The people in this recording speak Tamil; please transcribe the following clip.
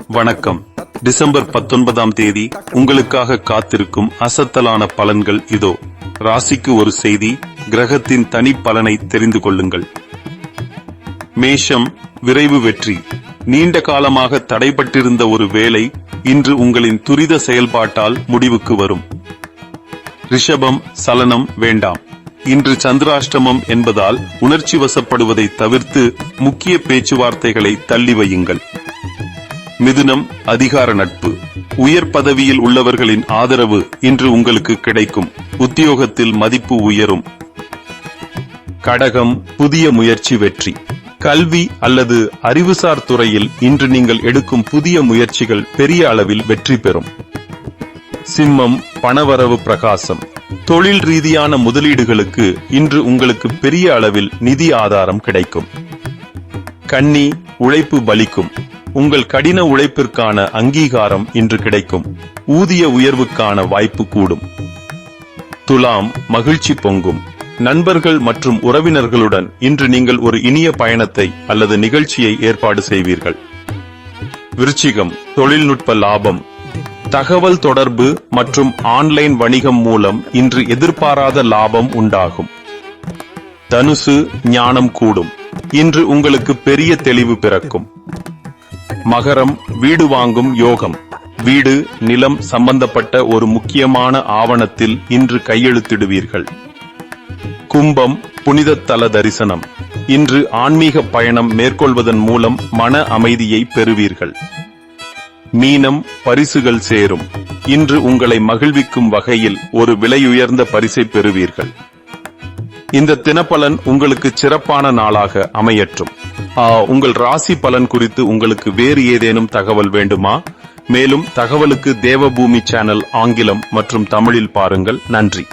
வணக்கம். டிசம்பர் 19ஆம் தேதி உங்களுக்காக காத்திருக்கும் அசத்தலான பலன்கள் இதோ. ராசிக்கு ஒரு செய்தி, கிரகத்தின் தனி பலனை தெரிந்து கொள்ளுங்கள். மேஷம், விரைவு வெற்றி. நீண்ட காலமாக தடைபட்டிருந்த ஒரு வேலை இன்று உங்களின் துரித செயல்பாட்டால் முடிவுக்கு வரும். ரிஷபம், சலனம் வேண்டாம். இன்று சந்திராஷ்டமம் என்பதால் உணர்ச்சி வசப்படுவதை தவிர்த்து முக்கிய பேச்சுவார்த்தைகளை தள்ளி வையுங்கள். மிதுனம், அதிகார நட்பு. உயர் பதவியில் உள்ளவர்களின் ஆதரவு இன்று உங்களுக்கு கிடைக்கும். உத்தியோகத்தில் மதிப்பு உயரும். கடகம், புதிய முயற்சி வெற்றி. கல்வி அல்லது அறிவுசார் துறையில் இன்று நீங்கள் எடுக்கும் புதிய முயற்சிகள் பெரிய அளவில் வெற்றி பெறும். சிம்மம், பணவரவு பிரகாசம். தொழில் ரீதியான முதலீடுகளுக்கு இன்று உங்களுக்கு பெரிய அளவில் நிதி ஆதாரம் கிடைக்கும். கன்னி, உழைப்பு பலிக்கும். உங்கள் கடின உழைப்பிற்கான அங்கீகாரம் இன்று கிடைக்கும். ஊதிய உயர்வுக்கான வாய்ப்பு கூடும். துலாம், மகிழ்ச்சி பொங்கும். நண்பர்கள் மற்றும் உறவினர்களுடன் இன்று நீங்கள் ஒரு இனிய பயணத்தை அல்லது நிகழ்ச்சியை ஏற்பாடு செய்வீர்கள். விருச்சிகம், தொழில்நுட்ப லாபம். தகவல் தொடர்பு மற்றும் ஆன்லைன் வணிகம் மூலம் இன்று எதிர்பாராத லாபம் உண்டாகும். தனுசு, ஞானம் கூடும். இன்று உங்களுக்கு பெரிய தெளிவு பிறக்கும். மகரம், வீடு வாங்கும் யோகம். வீடு, நிலம் சம்பந்தப்பட்ட ஒரு முக்கியமான ஆவணத்தில் இன்று கையெழுத்திடுவீர்கள். கும்பம், புனித தல தரிசனம். இன்று ஆன்மீக பயணம் மேற்கொள்வதன் மூலம் மன அமைதியை பெறுவீர்கள். மீனம், பரிசுகள் சேரும். இன்று உங்களை மகிழ்விக்கும் வகையில் ஒரு விலையுயர்ந்த பரிசை பெறுவீர்கள். இந்த தினப்பலன் உங்களுக்கு சிறப்பான நாளாக அமையற்றும். உங்கள் ராசி பலன் குறித்து உங்களுக்கு வேறு ஏதேனும் தகவல் வேண்டுமா? மேலும் தகவலுக்கு தேவபூமி சேனல் ஆங்கிலம் மற்றும் தமிழில் பாருங்கள். நன்றி.